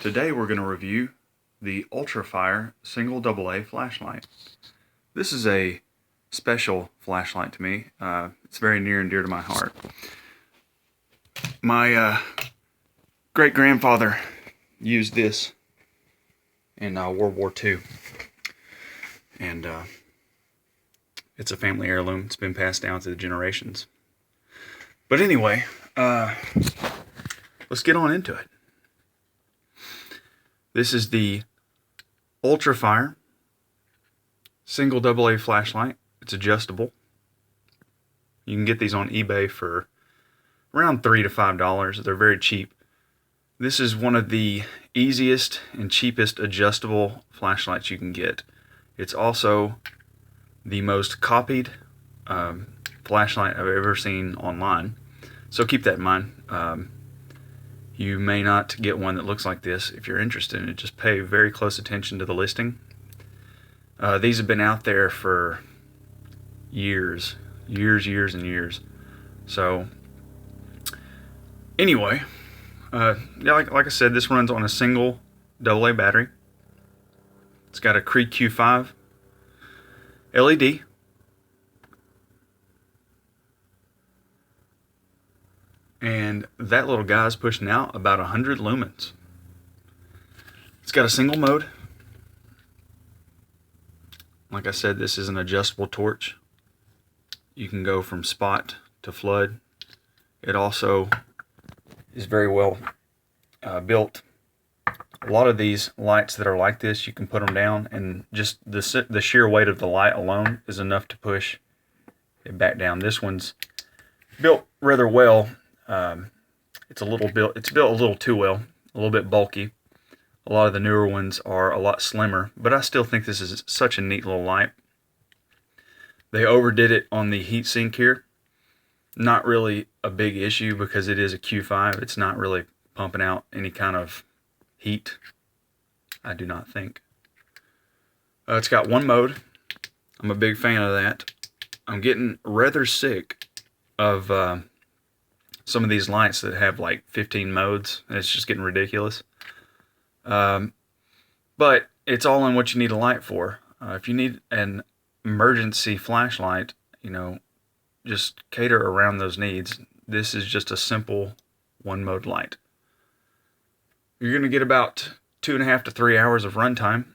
Today we're going to review the Ultrafire single AA flashlight. This is a special flashlight to me. It's very near and dear to my heart. My great-grandfather used this in World War II, and it's a family heirloom. It's been passed down through the generations. But anyway, let's get on into it. This is the Ultrafire single AA flashlight. It's adjustable. You can get these on eBay for around $3 to $5. They're very cheap. This is one of the easiest and cheapest adjustable flashlights you can get. It's also the most copied flashlight I've ever seen online. So keep that in mind. You may not get one that looks like this. If you're interested in it, just pay very close attention to the listing. These have been out there for years and years. So anyway, yeah, like I said, this runs on a single AA battery. It's got a Cree Q5 LED. And that little guy's pushing out about 100 lumens. It's got a single mode. Like I said, this is an adjustable torch. You can go from spot to flood. It also is very well built. A lot of these lights that are like this, you can put them down, and just the sheer weight of the light alone is enough to push it back down. This one's built rather well. It's built a little too well, a little bit bulky. A lot of the newer ones are a lot slimmer, but I still think this is such a neat little light. They overdid it on the heatsink here. Not really a big issue because it is a Q5. It's not really pumping out any kind of heat, I do not think. It's got one mode. I'm a big fan of that. I'm getting rather sick of some of these lights that have like 15 modes. It's just getting ridiculous. But it's all in what you need a light for. If you need an emergency flashlight, just cater around those needs. This is just a simple one mode light. You're going to get about 2.5 to 3 hours of runtime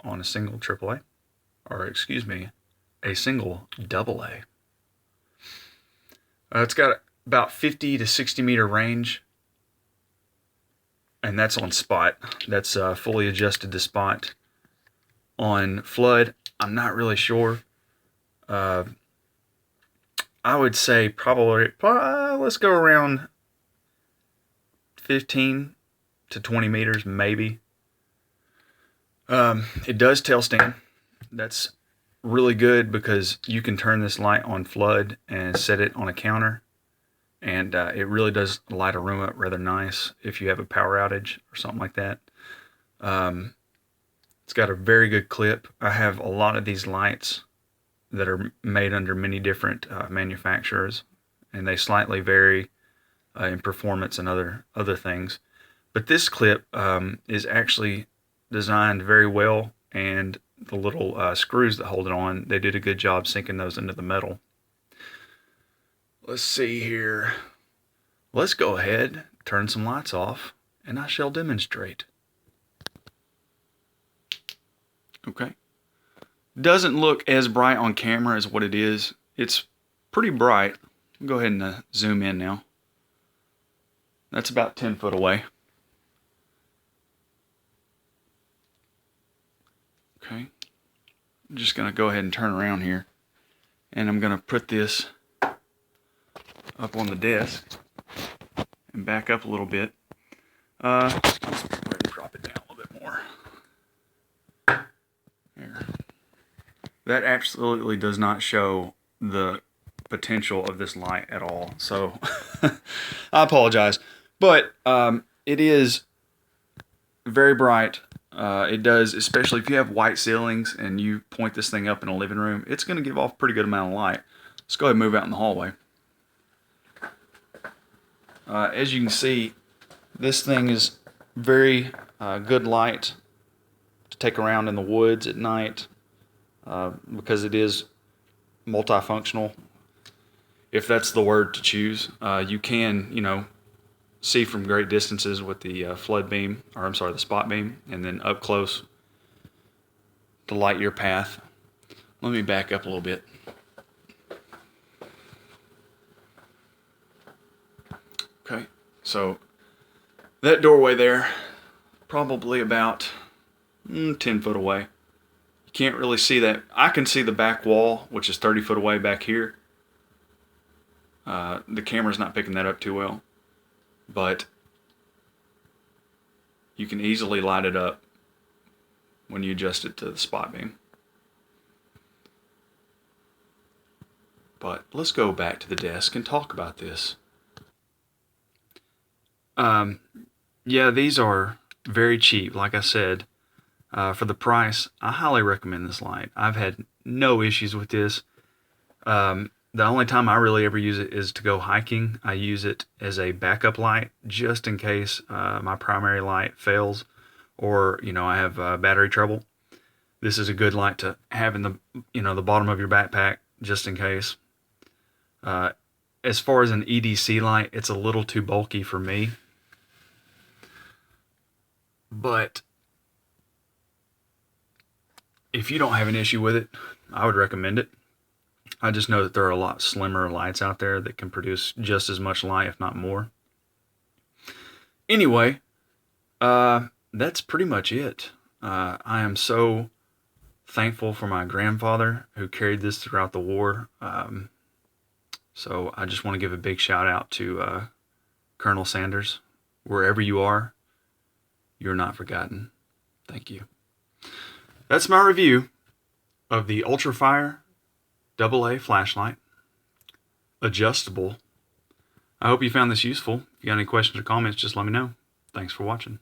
on a single AAA, or excuse me, a single AA. It's got about 50 to 60 meter range, and that's on spot. That's fully adjusted to spot. On flood, I'm not really sure. I would say probably let's go around 15 to 20 meters, maybe. It does tail stand. That's really good because you can turn this light on flood and set it on a counter, and it really does light a room up rather nice if you have a power outage or something like that. It's got a very good clip. I have a lot of these lights that are made under many different manufacturers, and they slightly vary in performance and other things. But this clip is actually designed very well, and the little screws that hold it on, they did a good job sinking those into the metal. Let's see here. Let's go ahead, turn some lights off, and I shall demonstrate. Okay. Doesn't look as bright on camera as what it is. It's pretty bright. I'll go ahead and zoom in now. That's about 10 foot away. Okay. I'm just going to go ahead and turn around here, and I'm going to put this up on the desk and back up a little bit. Let's go ahead and drop it down a little bit more. There. That absolutely does not show the potential of this light at all, so I apologize. But it is very bright. It does, especially if you have white ceilings and you point this thing up in a living room, it's going to give off a pretty good amount of light. Let's go ahead and move out in the hallway. As you can see, this thing is Very good light to take around in the woods at night because it is multifunctional, if that's the word to choose. You can, see from great distances with the flood beam, or I'm sorry, the spot beam, and then up close to light your path. Let me back up a little bit. Okay, so that doorway there, probably about 10 foot away. You can't really see that. I can see the back wall, which is 30 foot away back here. The camera's not picking that up too well, but you can easily light it up when you adjust it to the spot beam. But let's go back to the desk and talk about this. Yeah, these are very cheap. Like I said, for the price, I highly recommend this light. I've had no issues with this. The only time I really ever use it is to go hiking. I use it as a backup light just in case my primary light fails, or I have battery trouble. This is a good light to have in the bottom of your backpack just in case. As far as an EDC light, it's a little too bulky for me. But if you don't have an issue with it, I would recommend it. I just know that there are a lot slimmer lights out there that can produce just as much light, if not more. Anyway, that's pretty much it. I am so thankful for my grandfather who carried this throughout the war. So I just want to give a big shout out to Colonel Sanders. Wherever you are, you're not forgotten. Thank you. That's my review of the Ultrafire AA flashlight, adjustable. I hope you found this useful. If you got any questions or comments, just let me know. Thanks for watching.